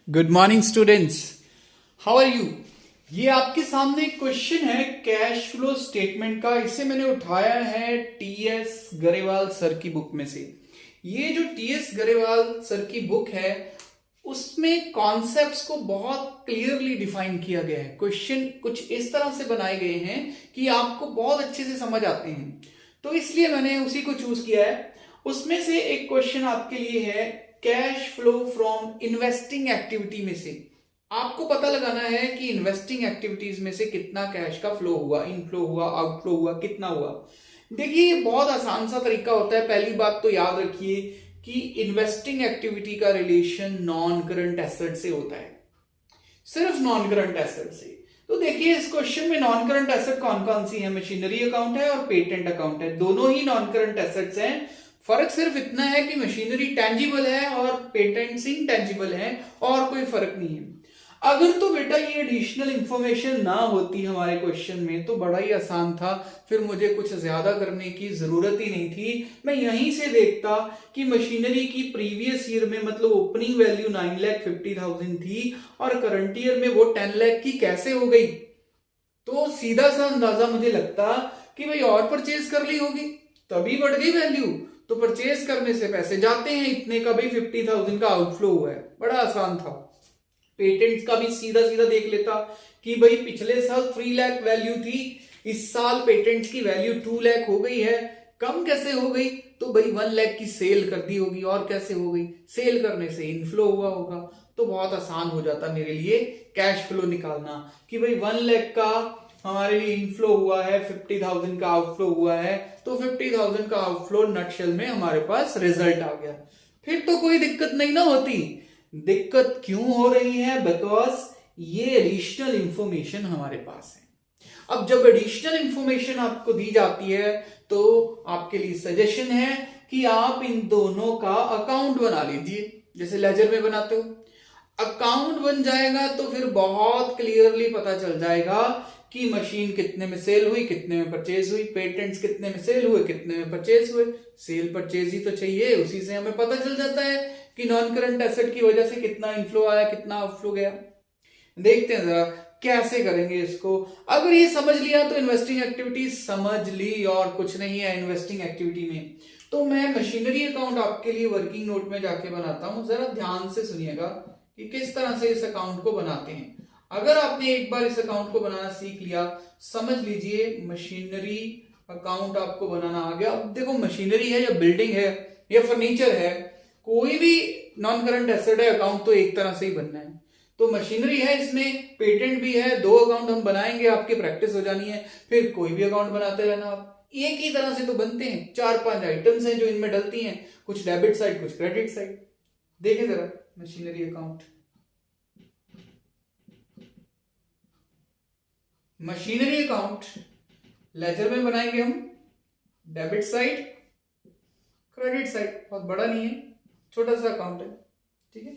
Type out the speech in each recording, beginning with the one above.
Good morning students, how are you. ये आपके सामने एक क्वेश्चन है कैश फ्लो स्टेटमेंट का। इसे मैंने उठाया है टीएस गरेवाल सर की बुक में से। ये जो टीएस गरेवाल सर की बुक है उसमें कॉन्सेप्ट्स को बहुत क्लियरली डिफाइन किया गया है। क्वेश्चन कुछ इस तरह से बनाए गए हैं कि आपको बहुत अच्छे से समझ आते हैं, तो इसलिए मैंने उसी को चूज किया है। उसमें से एक क्वेश्चन आपके लिए है cash flow from investing activity में से आपको पता लगाना है कि इन्वेस्टिंग एक्टिविटीज में से कितना कैश का फ्लो हुआ, इनफ्लो हुआ, आउटफ्लो हुआ, कितना हुआ। देखिए ये बहुत आसान सा तरीका होता है। पहली बात तो याद रखिए कि इन्वेस्टिंग एक्टिविटी का रिलेशन नॉन करंट एसेट से होता है, सिर्फ नॉन करंट एसेट से। तो देखिए इस क्वेश्चन में नॉन करंट एसेट कौन कौन सी है, मशीनरी अकाउंट है और पेटेंट अकाउंट है। दोनों ही नॉन करंट एसेट्स हैं। फर्क सिर्फ इतना है कि मशीनरी टेंजिबल है और पेटेंट्स इनटेंजिबल है, और कोई फर्क नहीं है। अगर तो बेटा ये एडिशनल इंफॉर्मेशन ना होती हमारे क्वेश्चन में तो बड़ा ही आसान था, फिर मुझे कुछ ज्यादा करने की जरूरत ही नहीं थी। मैं यहीं से देखता कि मशीनरी की प्रीवियस ईयर में मतलब ओपनिंग वैल्यू 9,50,000 थी और करंट ईयर में वो 10 लाख की कैसे हो गई। तो सीधा सा अंदाजा मुझे लगता कि भाई और परचेज कर ली होगी तभी बढ़ गई वैल्यू। तो परचेज करने से पैसे जाते हैं, इतने का भी 50,000 का आउटफ्लो हुआ है, बड़ा आसान था। पेटेंट्स का भी सीधा सीधा देख लेता कि भाई पिछले साल 3 लाख वैल्यू थी, इस साल पेटेंट्स की वैल्यू 2 लाख हो गई है। कम कैसे हो गई, तो भाई 1 लाख की सेल कर दी होगी। और कैसे हो गई, सेल करने से इनफ्लो हुआ होगा। तो बहुत आसान हो जाता मेरे लिए कैश फ्लो निकालना कि भाई 1 लाख का हमारे लिए इनफ्लो हुआ है, 50,000 का आउटफ्लो हुआ है, तो 50,000 का आउटफ्लो नटशेल में हमारे पास रिजल्ट आ गया। फिर तो कोई दिक्कत नहीं ना होती। दिक्कत क्यों हो रही है, बिकॉज ये एडिशनल इंफॉर्मेशन हमारे पास है। अब जब एडिशनल इंफॉर्मेशन आपको दी जाती है तो आपके लिए सजेशन है कि आप इन दोनों का अकाउंट बना लीजिए, जैसे लेजर में बनाते हो। अकाउंट बन जाएगा तो फिर बहुत क्लियरली पता चल जाएगा कि मशीन कितने में सेल हुई, कितने में परचेज हुई, पेटेंट्स कितने में सेल हुए, कितने में परचेज हुए। सेल परचेज ही तो चाहिए, उसी से हमें पता चल जाता है कि नॉन करंट एसेट की वजह से कितना इनफ्लो आया, कितना आउटफ्लो गया। देखते हैं जरा कैसे करेंगे इसको। अगर ये समझ लिया तो इन्वेस्टिंग एक्टिविटी समझ ली, और कुछ नहीं है इन्वेस्टिंग एक्टिविटी में। तो मैं मशीनरी अकाउंट आपके लिए वर्किंग नोट में जाके बनाता हूं, जरा ध्यान से सुनिएगा कि किस तरह से इस अकाउंट को बनाते हैं। अगर आपने एक बार इस अकाउंट को बनाना सीख लिया, समझ लीजिए मशीनरी अकाउंट आपको बनाना आ गया। अब देखो मशीनरी है या बिल्डिंग है या फर्नीचर है, कोई भी नॉन करंट एसेट है, अकाउंट तो एक तरह से ही बनना है। तो मशीनरी है, इसमें पेटेंट भी है, 2 अकाउंट हम बनाएंगे, आपकी प्रैक्टिस हो जानी है। फिर कोई भी अकाउंट बनाते रहना आप, एक ही तरह से तो बनते हैं। 4-5 आइटम्स हैं जो इनमें डलती हैं, कुछ डेबिट साइड कुछ क्रेडिट साइड। देखें जरा machinery account. Machinery account laser में बनाएंगे हम, डेबिट साइड क्रेडिट साइड, बहुत बड़ा नहीं है, छोटा सा अकाउंट है, ठीक है।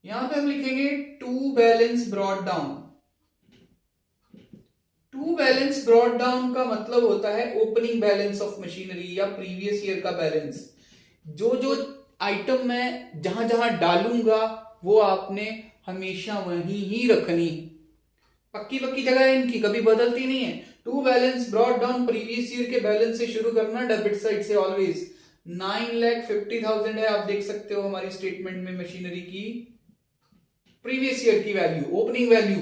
यहां पे हम लिखेंगे to balance brought down. To balance brought down का मतलब होता है ओपनिंग बैलेंस ऑफ मशीनरी या प्रीवियस ईयर का बैलेंस। जो जो आइटम मैं जहां जहां डालूंगा वो आपने हमेशा वहीं ही रखनी, पक्की पक्की जगह है इनकी, कभी बदलती नहीं है। To balance brought down, previous year के बैलेंस से शुरू करना, डेबिट साइड से ऑलवेज। 9,50,000 है, आप देख सकते हो हमारी स्टेटमेंट में मशीनरी की प्रीवियस ईयर की वैल्यू, ओपनिंग वैल्यू।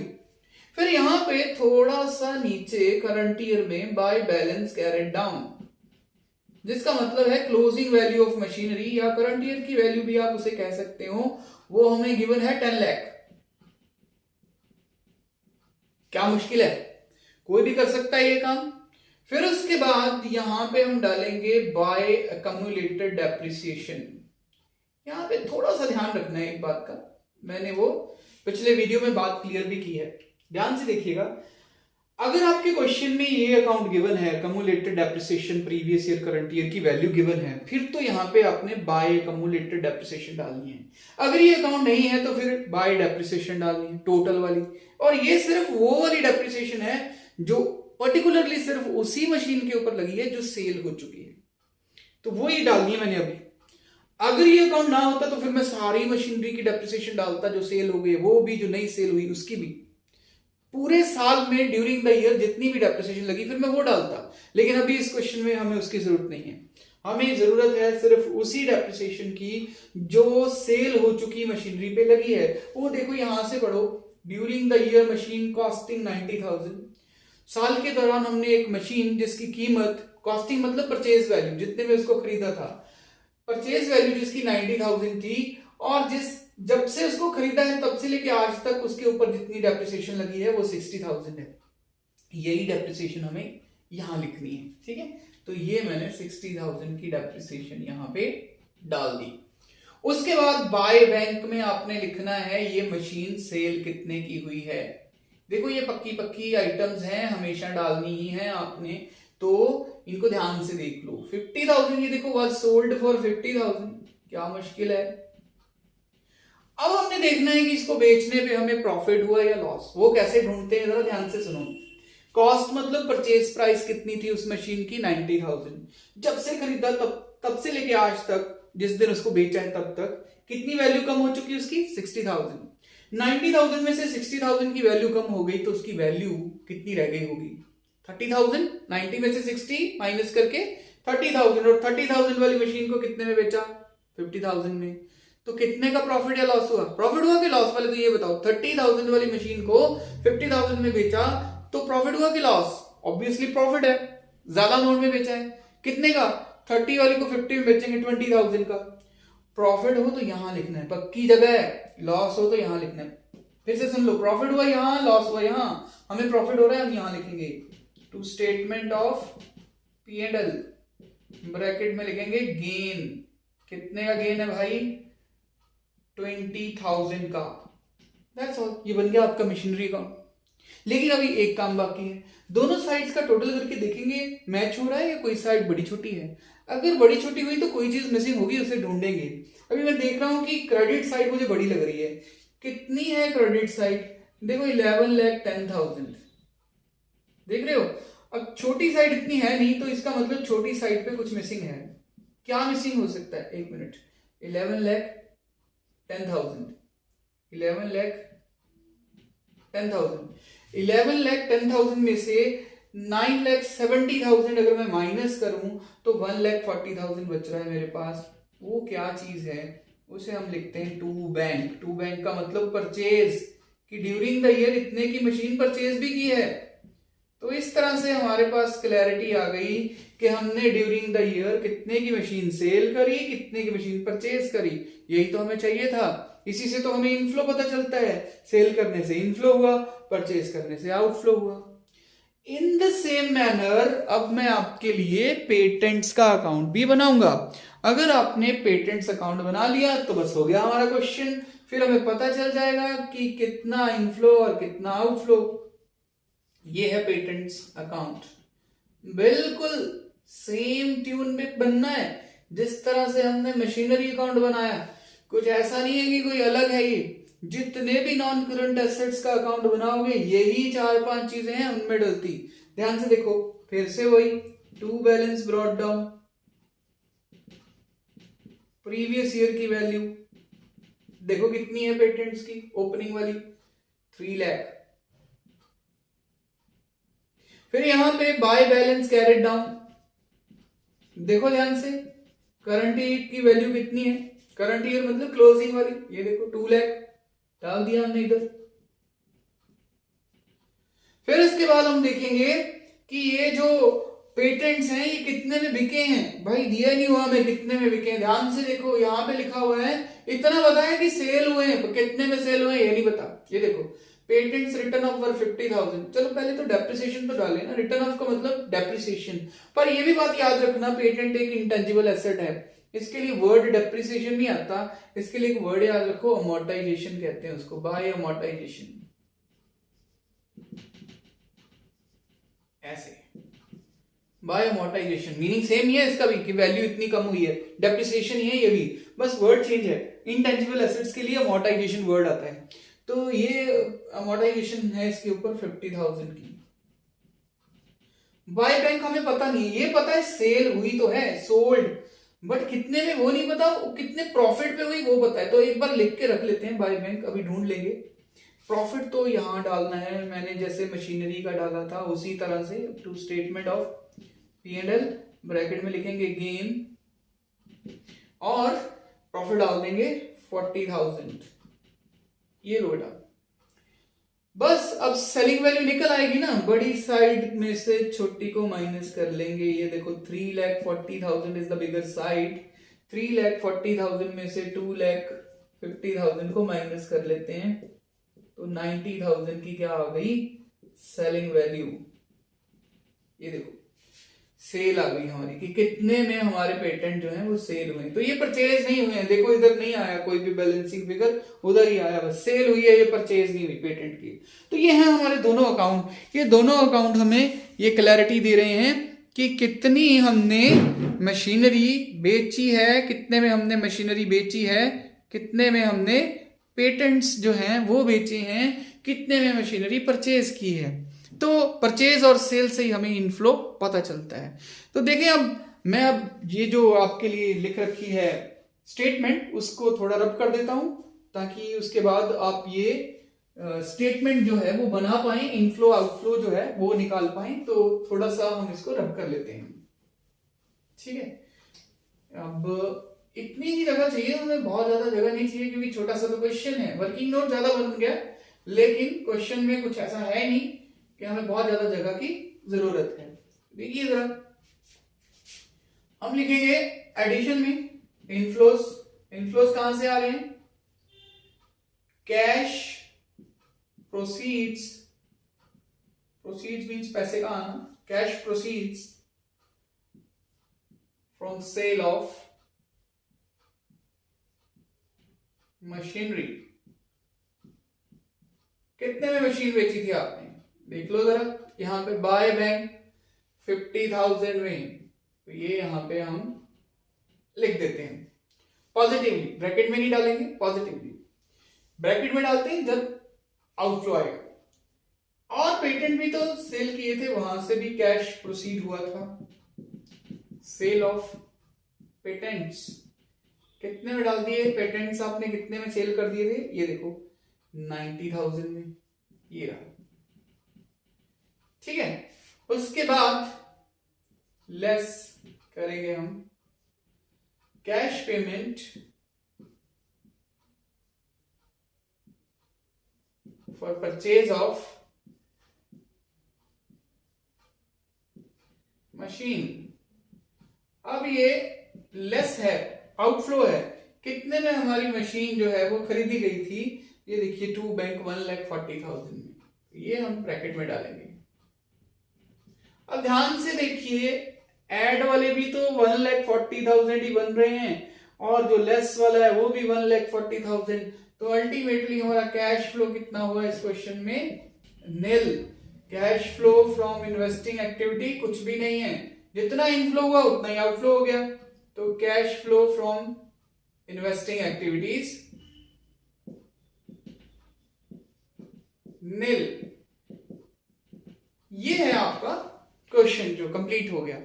फिर यहां पे थोड़ा सा नीचे करंट ईयर में बाय बैलेंस कैरेट डाउन, जिसका मतलब है क्लोजिंग वैल्यू ऑफ मशीनरी या करंट ईयर की वैल्यू भी आप उसे कह सकते हो। वो हमें गिवन है 10 लाख। क्या मुश्किल है, कोई भी कर सकता है ये काम। फिर उसके बाद यहां पे हम डालेंगे बाय अक्यूमुलेटेड डेप्रिसिएशन। यहां पे थोड़ा सा ध्यान रखना है एक बात का, मैंने वो पिछले वीडियो में बात क्लियर भी की है, ध्यान से देखिएगा। अगर आपके क्वेश्चन में ये अकाउंट गिवन है, accumulated depreciation previous year current year की वैल्यू गिवन है, फिर तो यहां पे आपने बाय अक्यूमुलेटेड डेप्रिसिएशन डालनी है। अगर ये अकाउंट नहीं है तो फिर बाय डेप्रिसिएशन डालनी है, टोटल वाली। और ये सिर्फ वो वाली डेप्रिसिएशन है जो पर्टिकुलरली सिर्फ उसी मशीन के ऊपर लगी है जो सेल हो चुकी है, तो वो ही डालनी है मैंने अभी। अगर ये अकाउंट ना होता तो फिर मैं सारी मशीनरी की डेप्रिसिएशन डालता, जो सेल हो गई वो भी, जो नई सेल हुई उसकी भी, पूरे साल में ड्यूरिंग द ईयर जितनी भी डेप्रिसिएशन लगी फिर मैं वो डालता। लेकिन अभी इस क्वेश्चन में हमें उसकी जरूरत नहीं है, हमें जरूरत है सिर्फ उसी डेप्रिसिएशन की जो सेल हो चुकी मशीनरी पे लगी है। वो देखो यहां से पढ़ो, during the year machine costing 90,000। साल के दौरान हमने एक मशीन जिसकी कीमत, कॉस्टिंग मतलब परचेज वैल्यू, जितने में उसको खरीदा था, परचेज वैल्यू जिसकी 90,000 थी, और जब से उसको खरीदा है तब से लेके आज तक उसके ऊपर जितनी डेप्रिसिएशन लगी है वो 60,000 है। यही डेप्रिसिएशन हमें यहां लिखनी है, ठीक है। तो ये मैंने 60,000 की डेप्रिसिएशन यहां पे डाल दी। उसके बाद बाय बैंक में आपने लिखना है ये मशीन सेल कितने की हुई है। देखो ये पक्की पक्की आइटम्स हैं, हमेशा डालनी ही है आपने, तो इनको ध्यान से देख लो। 50,000 ये देखो वाज सोल्ड फॉर 50,000, क्या मुश्किल है। अब हमने देखना है कि इसको बेचने पे हमें प्रॉफिट हुआ या लॉस। वो कैसे ढूंढते हैं जरा ध्यान से सुनो। कॉस्ट मतलब परचेज प्राइस कितनी थी उस मशीन की, 90,000। जब से खरीदा तब से लेके आज तक, जिस दिन उसको बेचा है तब तक कितनी वैल्यू कम हो चुकी है उसकी, 60,000। 90,000 में से 60,000 की वैल्यू कम हो गई तो उसकी वैल्यू कितनी रह गई होगी, 30,000। 90 में से 60 माइनस करके 30,000, और 30,000 वाली मशीन को कितने में बेचा, 50,000 में। तो कितने का प्रॉफिट या लॉस हुआ, प्रॉफिट हुआ कि लॉस, वाले तो ये बताओ। 30,000 वाली मशीन को 50,000 में बेचा तो प्रॉफिट हुआ कि लॉस, ऑब्वियसली प्रॉफिट है, ज्यादा अमाउंट में बेचा है। कितने का, 30 वाली को 50 में बेचेंगे, 20,000 का। प्रॉफिट हो तो यहां लिखना है, पक्की जगह है। लॉस हो तो यहां लिखना है। फिर से सुन लो, प्रॉफिट हुआ यहां, लॉस हुआ यहां। हमें प्रॉफिट हो रहा है, हम यहां लिखेंगे two statement of P&L, bracket में लिखेंगे गेन। कितने का गेन है भाई, 20,000 का। दैट्स ऑल, ये बन गया आपका मशीनरी अकाउंट। लेकिन अभी एक काम बाकी है, दोनों साइड्स का टोटल करके देखेंगे मैच हो रहा है या कोई साइड बड़ी छोटी है। अगर बड़ी छोटी हुई तो कोई चीज मिसिंग होगी, उसे ढूंढेंगे। अभी मैं देख रहा हूं कि क्रेडिट साइड मुझे बड़ी लग रही है। कितनी है क्रेडिट साइड, देखो 11,10,000, देख रहे हो। अब छोटी साइड इतनी है नहीं, तो इसका मतलब छोटी साइड पे कुछ मिसिंग है। क्या मिसिंग हो सकता है, एक मिनट। 11,10,000, 11,10,000, 11,10,000 में से 9,70,000 अगर मैं माइनस करूं तो 1,40,000 बच रहा है मेरे पास। वो क्या चीज है, उसे हम लिखते हैं टू बैंक। टू बैंक का मतलब परचेज, कि ड्यूरिंग द ईयर इतने की मशीन परचेज भी की है। तो इस तरह से हमारे पास क्लैरिटी आ गई कि हमने ड्यूरिंग द ईयर कितने की मशीन सेल करी, कितने की मशीन परचेज करी। यही तो हमें चाहिए था। इसी से तो हमें इनफ्लो पता चलता है, सेल करने से इनफ्लो हुआ, परचेज करने से आउटफ्लो हुआ। इन द सेम मैनर अब मैं आपके लिए पेटेंट्स का अकाउंट भी बनाऊंगा। अगर आपने पेटेंट्स अकाउंट बना लिया तो बस हो गया हमारा क्वेश्चन। फिर हमें पता चल जाएगा कि कितना इनफ्लो और कितना आउटफ्लो। ये है पेटेंट्स अकाउंट, बिल्कुल सेम ट्यून में बनना है जिस तरह से हमने मशीनरी अकाउंट बनाया। कुछ ऐसा नहीं है कि कोई अलग है। ये जितने भी नॉन करंट एसेट्स का अकाउंट बनाओगे यही 4-5 चीजें हैं उनमें डलती। ध्यान से देखो, फिर से वही to balance brought down, previous year की वैल्यू देखो कितनी है पेटेंट्स की, ओपनिंग वाली 3 लाख। फिर यहां पे बाय बैलेंस कैरेट डाउन, देखो ध्यान से करंट ईयर की वैल्यू कितनी है, करंट ईयर मतलब क्लोजिंग वाली, ये देखो 2 लाख डाल दिया हमने इधर। फिर इसके बाद हम देखेंगे कि ये जो पेटेंट्स हैं ये कितने में बिके हैं। भाई दिया नहीं हुआ हमें कितने में बिके हैं, ध्यान से देखो यहां पे लिखा हुआ है, इतना बताया कि सेल हुए हैं, कितने में सेल हुए हैं ये नहीं बता। ये देखो पेटेंट्स रिटर्न ऑफ वर 50,000। चलो पहले तो डेप्रिसिएशन तो डाले ना, रिटर्न ऑफ का मतलब डेप्रिसिएशन। पर ये भी बात याद रखना, पेटेंट एक इंटेंजिबल एसेट है, इसके लिए वर्ड डेप्रिसिएशन नहीं आता, इसके लिए एक वर्ड याद रखो, अमोर्टाइजेशन कहते हैं उसको, बाय अमोर्टाइजेशन। ऐसे बाय अमोर्टाइजेशन मीनिंग सेम ही है इसका भी, कि वैल्यू इतनी कम हुई है, डेप्रिसिएशन ही है ये भी, बस वर्ड चेंज है। इंटेंजिबल एसेट्स के लिए अमोर्टाइजेशन वर्ड आता है, तो ये अमोर्टाइजेशन है इसके ऊपर 50,000 की। बाय बैंक हमें पता नहीं, ये पता है सेल हुई तो है, सोल्ड, बट कितने में वो नहीं पता, कितने प्रॉफिट पे हुई वो पता है। तो एक बार लिख के रख लेते हैं बाय बैंक, अभी ढूंढ लेंगे। प्रॉफिट तो यहां डालना है, मैंने जैसे मशीनरी का डाला था उसी तरह से। Two statement of P&L, bracket में लिखेंगे गेन और प्रॉफिट डाल देंगे 40,000। ये लो बेटा, बस अब सेलिंग वैल्यू निकल आएगी ना, बड़ी साइड में से छोटी को माइनस कर लेंगे। ये देखो 3,40,000 इज द बिगर साइड। 3,40,000 में से 2,50,000 को माइनस कर लेते हैं, तो 90,000 की क्या आ गई सेलिंग वैल्यू। ये देखो सेल आ गई हमारी कि कितने में हमारे पेटेंट जो है वो सेल हुए। तो ये परचेज नहीं हुए हैं, देखो इधर नहीं आया कोई भी बैलेंसिंग फिगर, उधर ही आया बस सेल हुई है, ये परचेज नहीं हुई पेटेंट की। तो ये है हमारे दोनों अकाउंट। ये दोनों अकाउंट हमें ये क्लैरिटी दे रहे हैं कि कितनी हमने मशीनरी बेची है, कितने में हमने मशीनरी बेची है, कितने में हमने पेटेंट्स जो हैं वो बेचे हैं, कितने में मशीनरी परचेज की है। तो परचेज और सेल से ही हमें इनफ्लो पता चलता है। तो देखें अब ये जो आपके लिए लिख रखी है स्टेटमेंट, उसको थोड़ा रब कर देता हूं ताकि उसके बाद आप ये स्टेटमेंट जो है वो बना पाए, इनफ्लो आउटफ्लो जो है वो निकाल पाए। तो थोड़ा सा हम इसको रब कर लेते हैं, ठीक है। अब इतनी ही जगह चाहिए हमें, बहुत ज्यादा जगह नहीं चाहिए क्योंकि छोटा सा तो क्वेश्चन है। वर्किंग नोट ज्यादा बन गया, लेकिन क्वेश्चन में कुछ ऐसा है नहीं कि हमें बहुत ज्यादा जगह की जरूरत है। देखिए जरा, हम लिखेंगे एडिशन में इनफ्लोस। इनफ्लोस कहां से आ रहे हैं? कैश प्रोसीड्स, प्रोसीड्स मींस पैसे का आना, cash proceeds from sale of machinery. कितने में मशीन बेची थी आपने? देख लो जरा, यहां पे बाय बैंक 50,000 में, तो ये यहां पे हम लिख देते हैं पॉजिटिवली, ब्रैकेट में नहीं डालेंगे, पॉजिटिवली ब्रैकेट में डालते हैं जब आउटफ्लो आएगा। और पेटेंट भी तो सेल किए थे, वहां से भी कैश प्रोसीड हुआ था। सेल ऑफ पेटेंट्स कितने में डाल दिए? पेटेंट्स आपने कितने में सेल कर दिए थे? ये देखो 90,000 में, ये रहा, ठीक है। उसके बाद लेस करेंगे हम cash payment for purchase of machine. अब ये लेस है, आउटफ्लो है, कितने में हमारी मशीन जो है वो खरीदी गई थी? ये देखिए टू बैंक 1,40,000 में, ये हम ब्रैकेट में डालेंगे। अब ध्यान से देखिए, ऐड वाले भी तो 1,40,000 ही बन रहे हैं और जो लेस वाला है वो भी 1,40,000। तो अल्टीमेटली हमारा कैश फ्लो कितना हुआ इस क्वेश्चन में? Nil. Cash flow from investing activity कुछ भी नहीं है, जितना इनफ्लो हुआ उतना ही आउटफ्लो हो गया। तो cash flow from investing activities nil. ये है आपका क्वेश्चन जो कंप्लीट हो गया।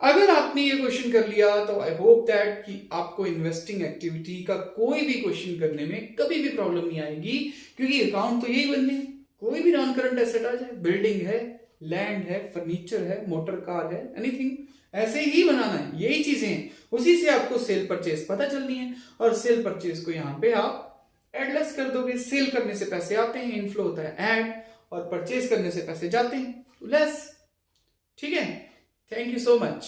अगर आपने ये क्वेश्चन कर लिया तो आई होप दैट कि आपको इन्वेस्टिंग एक्टिविटी का कोई भी क्वेश्चन करने में कभी भी प्रॉब्लम नहीं आएगी, क्योंकि अकाउंट तो यही बनने, कोई भी नॉन करंट एसेट आ जाए, बिल्डिंग है, लैंड है, फर्नीचर है, मोटर कार है, एनीथिंग ऐसे ही बनाना है, यही चीजें हैं। उसी से आपको सेल परचेज पता चलनी है और सेल परचेज को यहां पे आप एडलेस कर दोगे। सेल करने से पैसे आते हैं, इनफ्लो होता है एड, और परचेज करने से पैसे जाते हैं लेस, ठीक है। Thank you so much.